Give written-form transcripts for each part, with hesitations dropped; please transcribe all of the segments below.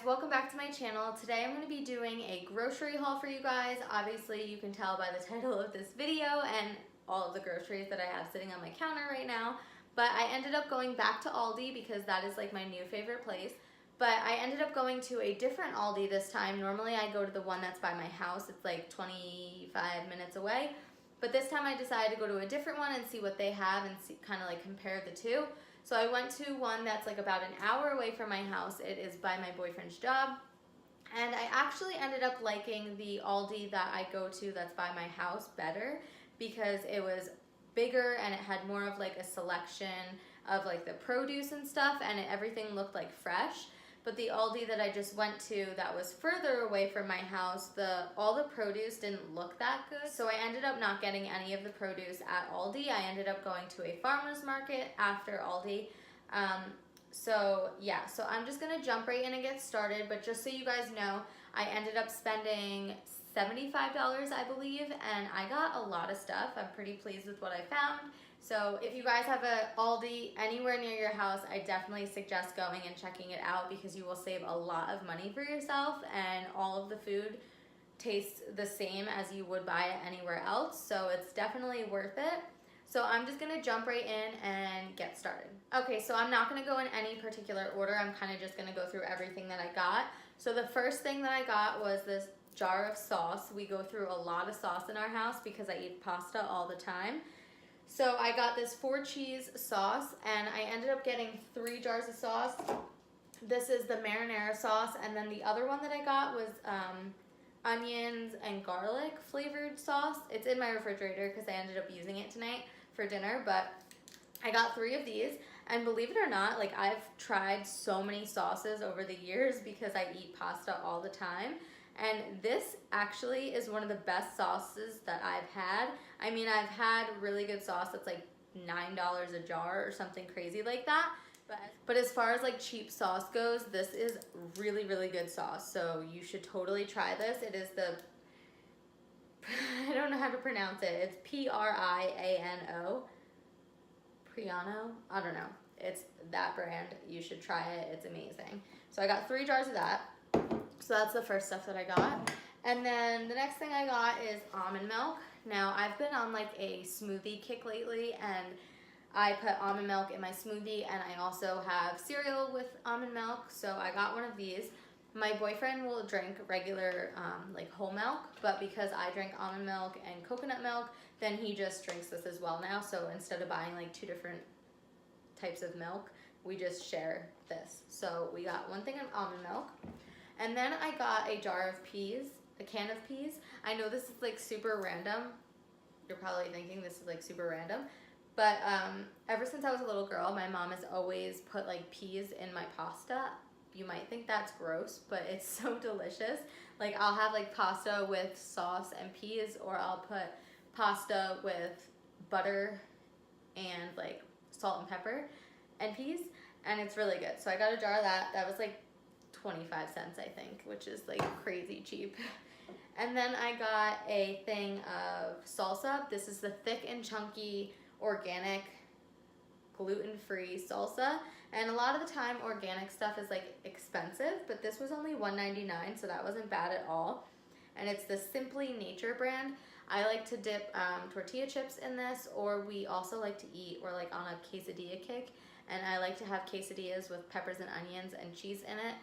welcome back to my channel. Today I'm going to be doing a grocery haul for you guys. Obviously you can tell by the title of this video and all of the groceries that I have sitting on my counter right now. But I ended up going back to Aldi because that is like my new favorite place. But I ended up going to a different Aldi this time. Normally I go to the one that's by my house. It's like 25 minutes away. But this time I decided to go to a different one and see what they have and see, kind of like compare the two. So I went to one that's like about an hour away from my house. It is by my boyfriend's job. And I actually ended up liking the Aldi that I go to that's by my house better because it was bigger and it had more of like a selection of like the produce and stuff, and everything looked like fresh. But the Aldi that I just went to that was further away from my house, all the produce didn't look that good. So I ended up not getting any of the produce at Aldi. I ended up going to a farmer's market after Aldi. So I'm just gonna jump right in and get started. But just so you guys know, I ended up spending $75, I believe, and I got a lot of stuff. I'm pretty pleased with what I found. So if you guys have a Aldi anywhere near your house, I definitely suggest going and checking it out because you will save a lot of money for yourself, and all of the food tastes the same as you would buy it anywhere else. So it's definitely worth it. So I'm just gonna jump right in and get started. Okay, so I'm not gonna go in any particular order. I'm kind of just gonna go through everything that I got. So the first thing that I got was this jar of sauce. We go through a lot of sauce in our house because I eat pasta all the time. So I got this 4-cheese sauce, and I ended up getting 3 jars of sauce. This is the marinara sauce, and then the other one that I got was onions and garlic flavored sauce. It's in my refrigerator because I ended up using it tonight for dinner, but I got 3 of these, and believe it or not, like I've tried so many sauces over the years because I eat pasta all the time. And this actually is one of the best sauces that I've had. I mean, I've had really good sauce that's like $9 a jar or something crazy like that. But as far as like cheap sauce goes, this is really, really good sauce. So you should totally try this. It is the, I don't know how to pronounce it. It's Priano. Priano? I don't know. It's that brand. You should try it. It's amazing. So I got 3 jars of that. So that's the first stuff that I got. And then the next thing I got is almond milk. Now I've been on like a smoothie kick lately, and I put almond milk in my smoothie, and I also have cereal with almond milk. So I got one of these. My boyfriend will drink regular like whole milk, but because I drink almond milk and coconut milk, then he just drinks this as well now. So instead of buying like 2 different types of milk, we just share this. So we got one thing of almond milk. And then I got a jar of peas, a can of peas. I know this is like super random. You're probably thinking this is like super random. But ever since I was a little girl, my mom has always put like peas in my pasta. You might think that's gross, but it's so delicious. Like I'll have like pasta with sauce and peas, or I'll put pasta with butter and like salt and pepper and peas, and it's really good. So I got a jar of that. That was like 25 cents, I think, which is like crazy cheap. And then I got a thing of salsa. This is the thick and chunky organic gluten-free salsa. And a lot of the time organic stuff is like expensive, but this was only $1.99, so that wasn't bad at all. And it's the Simply Nature brand. I like to dip tortilla chips in this, or we also like to eat, we're like on a quesadilla kick, and I like to have quesadillas with peppers and onions and cheese in it.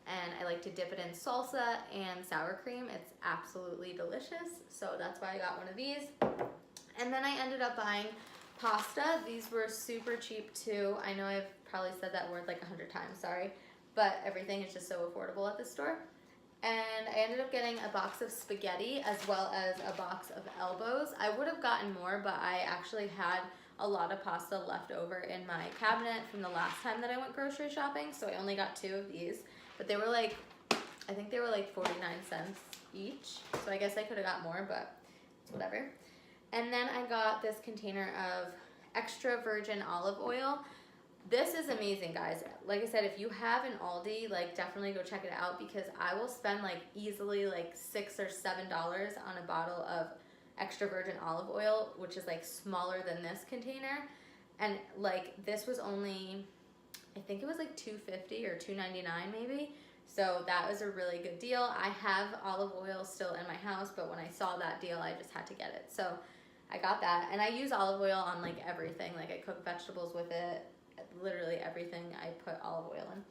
And I like to dip it in salsa and sour cream. It's absolutely delicious. So that's why I got one of these. And then I ended up buying pasta. These were super cheap too. I know I've probably said that word like 100 times, sorry. But everything is just so affordable at this store. And I ended up getting a box of spaghetti as well as a box of elbows. I would have gotten more, but I actually had a lot of pasta left over in my cabinet from the last time that I went grocery shopping. So I only got 2 of these. But they were like, I think they were like 49 cents each. So I guess I could have got more, but it's whatever. And then I got this container of extra virgin olive oil. This is amazing, guys. Like I said, if you have an Aldi, like definitely go check it out, because I will spend like easily like $6 or $7 on a bottle of extra virgin olive oil, which is like smaller than this container. And like this was only, I think it was like $2.50 or $2.99 maybe. So that was a really good deal. I have olive oil still in my house, but when I saw that deal, I just had to get it. So I got that, and I use olive oil on like everything. Like I cook vegetables with it, literally everything I put olive oil in.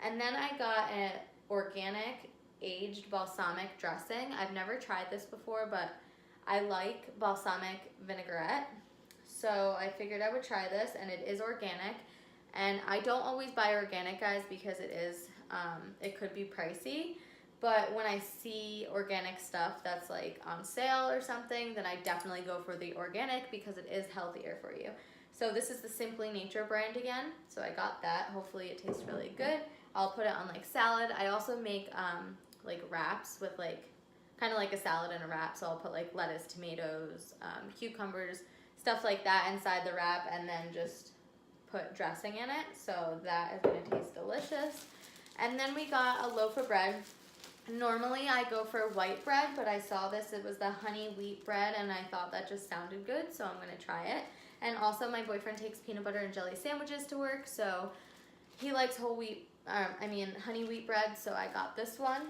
And then I got an organic aged balsamic dressing. I've never tried this before, but I like balsamic vinaigrette. So I figured I would try this, and it is organic. And I don't always buy organic, guys, because it could be pricey. But when I see organic stuff that's like on sale or something, then I definitely go for the organic because it is healthier for you. So this is the Simply Nature brand again. So I got that. Hopefully it tastes really good. I'll put it on like salad. I also make like wraps with like kind of like a salad in a wrap. So I'll put like lettuce, tomatoes, cucumbers, stuff like that inside the wrap, and then just put dressing in it. So that is going to taste delicious. And then we got a loaf of bread. Normally I go for white bread, but I saw this, it was the honey wheat bread, and I thought that just sounded good, so I'm going to try it. And also my boyfriend takes peanut butter and jelly sandwiches to work, so he likes honey wheat bread, so I got this one.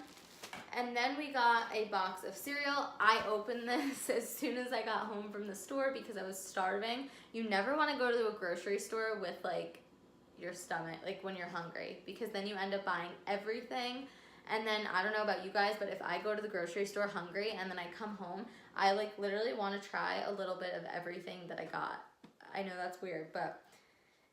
And then we got a box of cereal. I opened this as soon as I got home from the store because I was starving. You never want to go to a grocery store with like your stomach, like when you're hungry, because then you end up buying everything. And then I don't know about you guys, but if I go to the grocery store hungry and then I come home, I like literally want to try a little bit of everything that I got. I know that's weird, but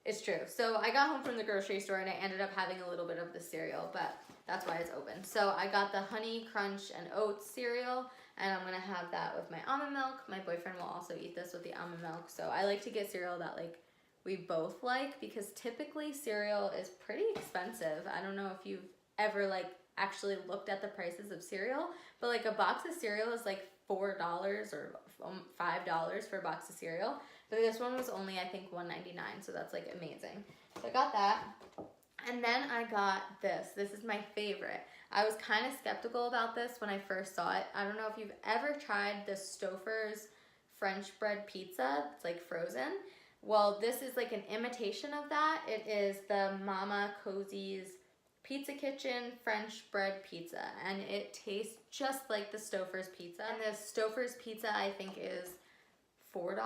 it's true. So I got home from the grocery store and I ended up having a little bit of the cereal, but that's why it's open. So I got the Honey Crunch and Oats cereal, and I'm gonna have that with my almond milk. My boyfriend will also eat this with the almond milk. So I like to get cereal that like we both like, because typically cereal is pretty expensive. I don't know if you've ever like actually looked at the prices of cereal, but like a box of cereal is like $4 or $5 for a box of cereal. But this one was only, I think, $1.99, so that's like amazing. So I got that. And then I got this. This is my favorite. I was kind of skeptical about this when I first saw it. I don't know if you've ever tried the Stouffer's French bread pizza. It's like frozen. Well, this is like an imitation of that. It is the Mama Cosie's Pizza Kitchen French bread pizza, and it tastes just like the Stouffer's pizza. And the Stouffer's pizza, I think, is $4,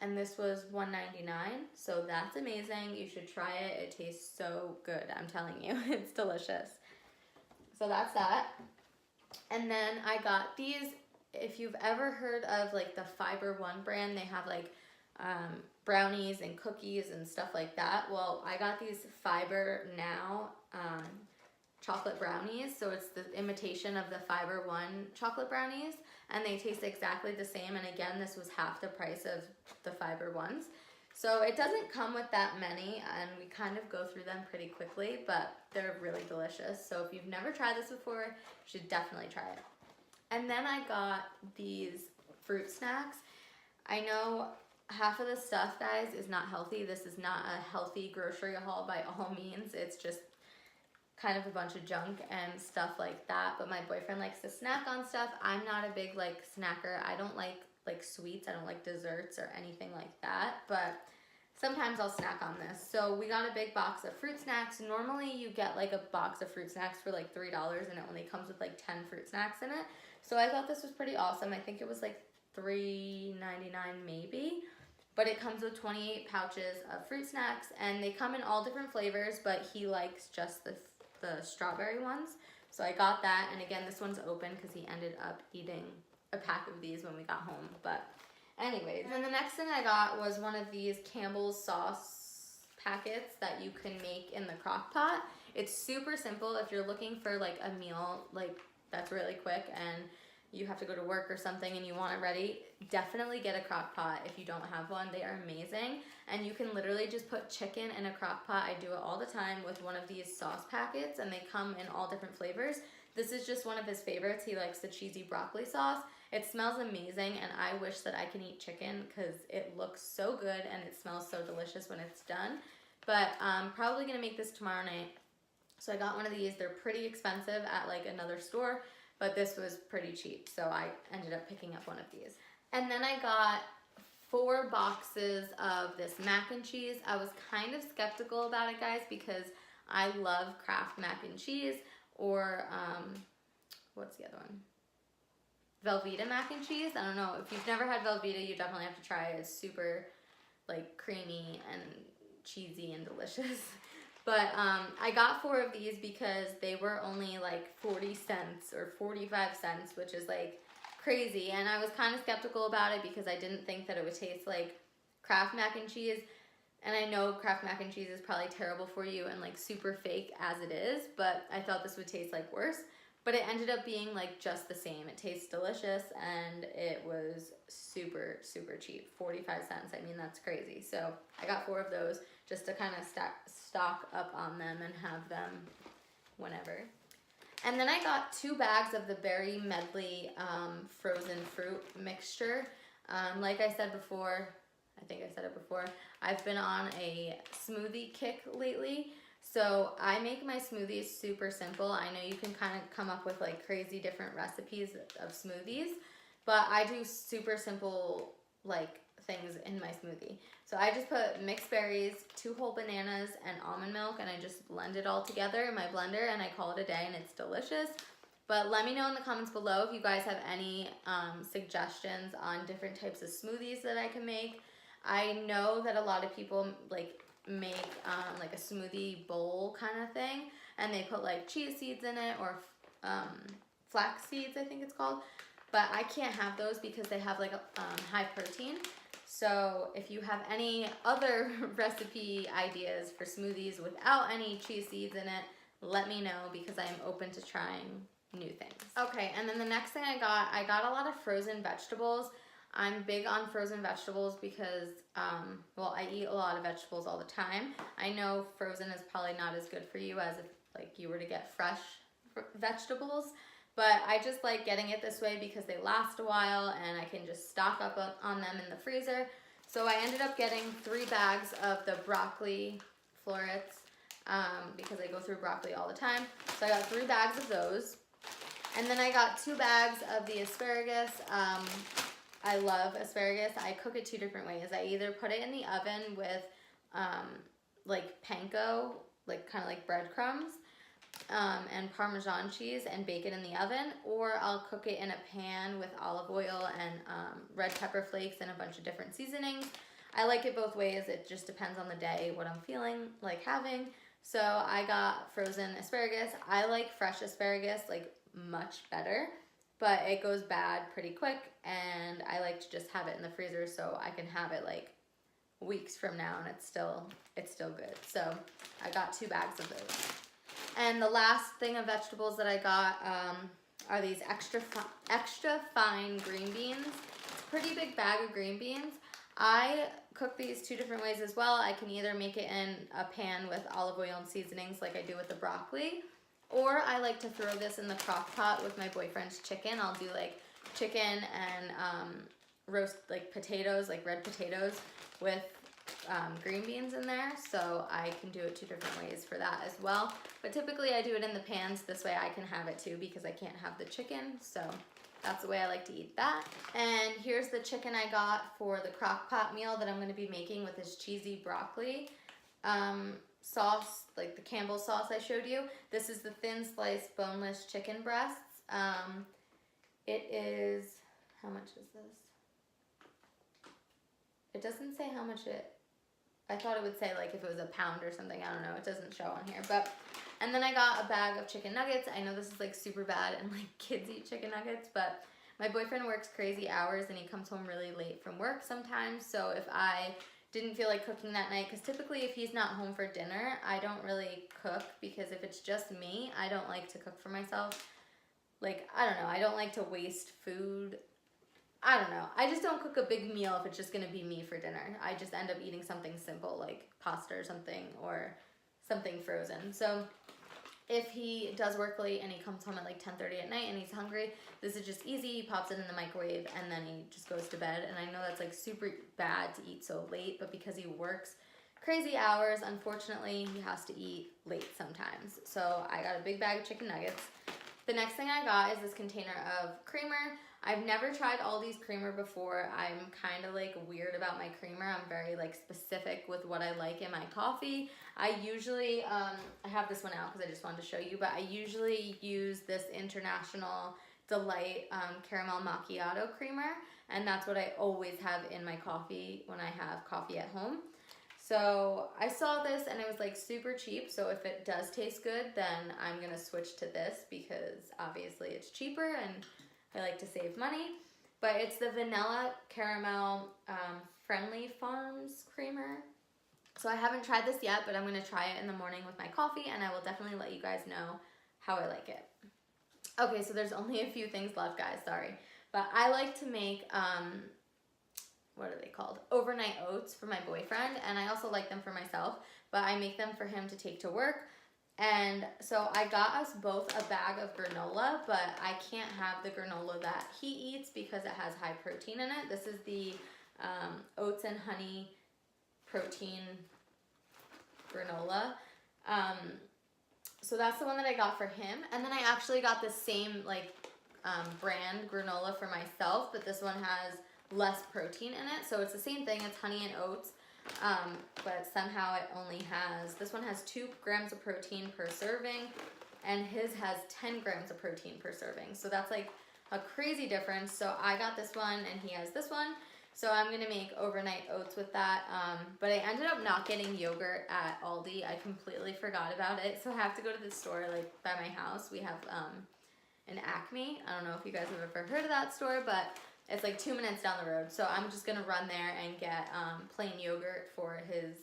and this was $1.99, so that's amazing. You should try it. It tastes so good. I'm telling you, it's delicious. So that's that. And then I got these. If you've ever heard of like the Fiber One brand, they have like brownies and cookies and stuff like that. Well, I got these Fiber Now chocolate brownies, so it's the imitation of the Fiber One chocolate brownies, and they taste exactly the same. And again, this was half the price of the Fiber Ones. So it doesn't come with that many, and we kind of go through them pretty quickly, but they're really delicious. So if you've never tried this before, you should definitely try it. And then I got these fruit snacks. I know half of the stuff, guys, is not healthy. This is not a healthy grocery haul by all means. It's just kind of a bunch of junk and stuff like that. But my boyfriend likes to snack on stuff. I'm not a big like snacker. I don't like sweets. I don't like desserts or anything like that. But sometimes I'll snack on this. So we got a big box of fruit snacks. Normally you get like a box of fruit snacks for like $3, and it only comes with like 10 fruit snacks in it. So I thought this was pretty awesome. I think it was like $3.99 maybe. But it comes with 28 pouches of fruit snacks, and they come in all different flavors, but he likes just the strawberry ones. So I got that, and again, this one's open because he ended up eating a pack of these when we got home. But anyways, then the next thing I got was one of these Campbell's sauce packets that you can make in the crock pot. It's super simple. If you're looking for like a meal like that's really quick and you have to go to work or something and you want it ready, definitely get a crock pot if you don't have one. They are amazing. And you can literally just put chicken in a crock pot. I do it all the time with one of these sauce packets, and they come in all different flavors. This is just one of his favorites. He likes the cheesy broccoli sauce. It smells amazing, and I wish that I can eat chicken because it looks so good and it smells so delicious when it's done. But I'm probably gonna make this tomorrow night. So I got one of these. They're pretty expensive at like another store, but this was pretty cheap, so I ended up picking up one of these. And then I got 4 boxes of this mac and cheese. I was kind of skeptical about it, guys, because I love Kraft mac and cheese, or what's the other one? Velveeta mac and cheese. I don't know. If you've never had Velveeta, you definitely have to try it. It's super like creamy and cheesy and delicious. But I got 4 of these because they were only like 40 cents or 45 cents, which is like crazy. And I was kind of skeptical about it because I didn't think that it would taste like Kraft mac and cheese. And I know Kraft mac and cheese is probably terrible for you and like super fake as it is, but I thought this would taste like worse. But it ended up being like just the same. It tastes delicious and it was super, super cheap. 45 cents. I mean, that's crazy. So I got 4 of those just to kind of stock up on them and have them whenever. And then I got 2 bags of the Berry Medley frozen fruit mixture. Like I said before, I think I said it before, I've been on a smoothie kick lately. So I make my smoothies super simple. I know you can kind of come up with like crazy different recipes of smoothies, but I do super simple like things in my smoothie. So I just put mixed berries, 2 whole bananas, and almond milk, and I just blend it all together in my blender, and I call it a day, and it's delicious. But let me know in the comments below if you guys have any suggestions on different types of smoothies that I can make. I know that a lot of people like make like a smoothie bowl kind of thing, and they put like chia seeds in it or flax seeds, I think it's called. But I can't have those because they have like a high protein. So if you have any other recipe ideas for smoothies without any chia seeds in it, let me know because I am open to trying new things. Okay, and then the next thing I got a lot of frozen vegetables. I'm big on frozen vegetables because, well, I eat a lot of vegetables all the time. I know frozen is probably not as good for you as if like you were to get fresh vegetables, but I just like getting it this way because they last a while and I can just stock up on them in the freezer. So I ended up getting 3 bags of the broccoli florets because I go through broccoli all the time. So I got 3 bags of those. And then I got 2 bags of the asparagus. I love asparagus. I cook it 2 different ways. I either put it in the oven with like panko, like kind of like breadcrumbs, and Parmesan cheese and bake it in the oven, or I'll cook it in a pan with olive oil and red pepper flakes and a bunch of different seasonings. I like it both ways. It just depends on the day, what I'm feeling like having. So I got frozen asparagus. I like fresh asparagus like much better, but it goes bad pretty quick, and I like to just have it in the freezer so I can have it like weeks from now and it's still good. So I got 2 bags of those. And the last thing of vegetables that I got are these extra fine green beans. It's a pretty big bag of green beans. I cook these 2 different ways as well. I can either make it in a pan with olive oil and seasonings like I do with the broccoli, or I like to throw this in the crock pot with my boyfriend's chicken. I'll do like chicken and roast like potatoes, like red potatoes with green beans in there. So I can do it 2 different ways for that as well. But typically I do it in the pans. This way I can have it too because I can't have the chicken. So that's the way I like to eat that. And here's the chicken I got for the crock pot meal that I'm going to be making with this cheesy broccoli sauce, like the Campbell's sauce I showed you. This is the thin sliced boneless chicken breasts. It is, how much is this? It doesn't say how much I thought it would say like if it was a pound or something. I don't know. It doesn't show on here. But, and then I got a bag of chicken nuggets. I know this is like super bad and like kids eat chicken nuggets, but my boyfriend works crazy hours and he comes home really late from work sometimes. So if I didn't feel like cooking that night, because typically if he's not home for dinner, I don't really cook, because if it's just me, I don't like to cook for myself. Like, I don't know, I don't like to waste food. I don't know. I just don't cook a big meal if it's just going to be me for dinner. I just end up eating something simple like pasta or something frozen. So if he does work late and he comes home at like 10:30 at night and he's hungry, this is just easy. He pops it in the microwave and then he just goes to bed. And I know that's like super bad to eat so late, but because he works crazy hours, unfortunately, he has to eat late sometimes. So I got a big bag of chicken nuggets. The next thing I got is this container of creamer. I've never tried Aldi's creamer before. I'm kind of like weird about my creamer. I'm very like specific with what I like in my coffee. I usually, I have this one out because I just wanted to show you, but I usually use this International Delight Caramel Macchiato creamer, and that's what I always have in my coffee when I have coffee at home. So I saw this and it was like super cheap, so if it does taste good, then I'm gonna switch to this because obviously it's cheaper and I like to save money. But it's the Vanilla Caramel Friendly Farms creamer. So I haven't tried this yet, but I'm gonna try it in the morning with my coffee, and I will definitely let you guys know how I like it. Okay, so there's only a few things left, guys, sorry. But I like to make, what are they called? Overnight oats for my boyfriend, and I also like them for myself, but I make them for him to take to work. And so I got us both a bag of granola, but I can't have the granola that he eats because it has high protein in it. This is the oats and honey protein granola. So that's the one that I got for him. And then I actually got the same like brand granola for myself, but this one has less protein in it. So it's the same thing, it's honey and oats. But somehow it only has, this one has 2 grams of protein per serving, and his has 10 grams of protein per serving. So that's like a crazy difference. So I got this one and he has this one. So I'm gonna make overnight oats with that. But I ended up not getting yogurt at Aldi. I completely forgot about it. So I have to go to the store like by my house. We have an Acme. I don't know if you guys have ever heard of that store, but it's like 2 minutes down the road. So I'm just gonna run there and get plain yogurt for his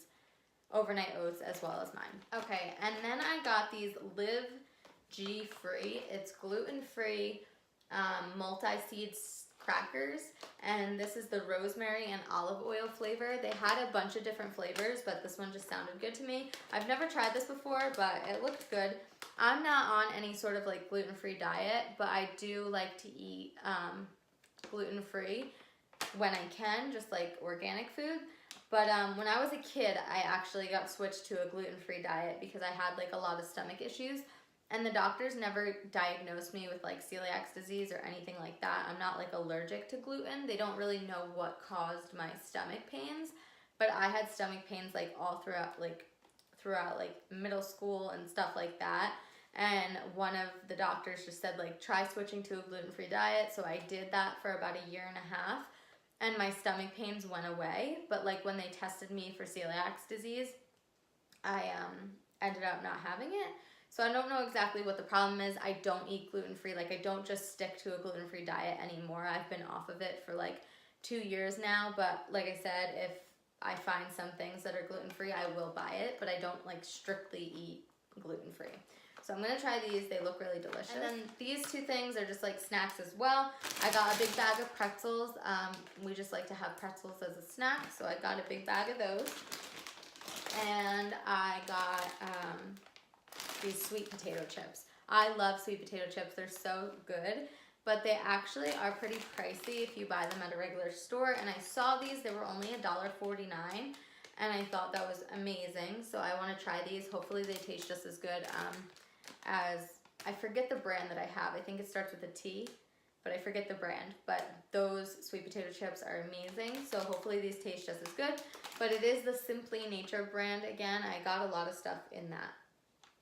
overnight oats as well as mine. Okay, and then I got these Live G Free. It's gluten-free multi-seed crackers, and this is the rosemary and olive oil flavor. They had a bunch of different flavors, but this one just sounded good to me. I've never tried this before, but it looked good. I'm not on any sort of like gluten-free diet, but I do like to eat gluten-free when I can, just like organic food. But when I was a kid, I actually got switched to a gluten-free diet because I had like a lot of stomach issues, and the doctors never diagnosed me with like celiac disease or anything like that. I'm not like allergic to gluten. They don't really know what caused my stomach pains, but I had stomach pains like all throughout like middle school and stuff like that. And one of the doctors just said like, try switching to a gluten-free diet. So I did that for about a year and a half, and my stomach pains went away. But like when they tested me for celiac disease, I ended up not having it. So I don't know exactly what the problem is. I don't eat gluten-free. Like I don't just stick to a gluten-free diet anymore. I've been off of it for like 2 years now. But like I said, if I find some things that are gluten-free, I will buy it. But I don't like strictly eat gluten-free. So I'm gonna try these. They look really delicious. And then these 2 things are just like snacks as well. I got a big bag of pretzels. We just like to have pretzels as a snack, so I got a big bag of those. And I got these sweet potato chips. I love sweet potato chips. They're so good, but they actually are pretty pricey if you buy them at a regular store. And I saw these, they were only $1.49. And I thought that was amazing. So I want to try these. Hopefully they taste just as good as, I forget the brand that I have. I think it starts with a T, but I forget the brand. But those sweet potato chips are amazing. So hopefully these taste just as good. But it is the Simply Nature brand. Again, I got a lot of stuff in that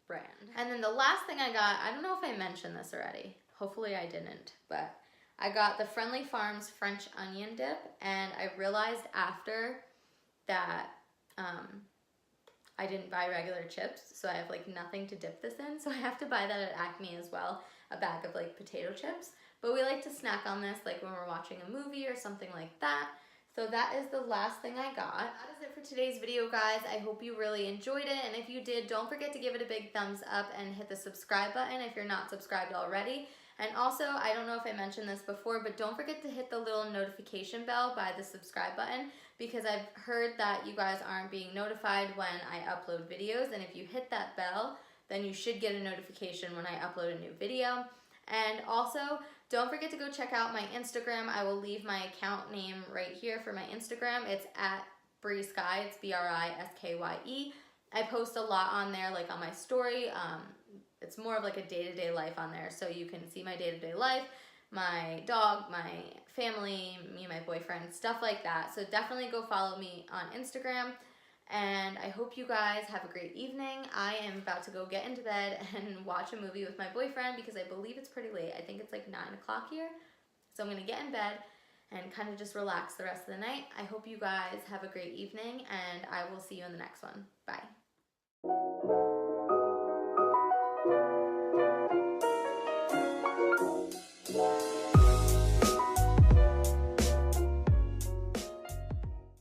brand. And then the last thing I got, I don't know if I mentioned this already. Hopefully I didn't. But I got the Friendly Farms French onion dip. And I realized after that I didn't buy regular chips, so I have like nothing to dip this in, so I have to buy that at Acme as well, a bag of like potato chips. But we like to snack on this like when we're watching a movie or something like that. So that is the last thing I got. That is it for today's video, guys. I hope you really enjoyed it, and if you did, don't forget to give it a big thumbs up and hit the subscribe button if you're not subscribed already. And also, I don't know if I mentioned this before, but don't forget to hit the little notification bell by the subscribe button, because I've heard that you guys aren't being notified when I upload videos, and if you hit that bell, then you should get a notification when I upload a new video. And also, don't forget to go check out my Instagram. I will leave my account name right here for my Instagram. It's at BriSkye. It's BRISKYE. I post a lot on there, like on my story. It's more of like a day-to-day life on there, so you can see my day-to-day life. my dog, my family, me and my boyfriend, stuff like that. So definitely go follow me on Instagram. And I hope you guys have a great evening. I am about to go get into bed and watch a movie with my boyfriend because I believe it's pretty late. I think it's like 9 o'clock here. So I'm going to get in bed and kind of just relax the rest of the night. I hope you guys have a great evening, and I will see you in the next one. Bye.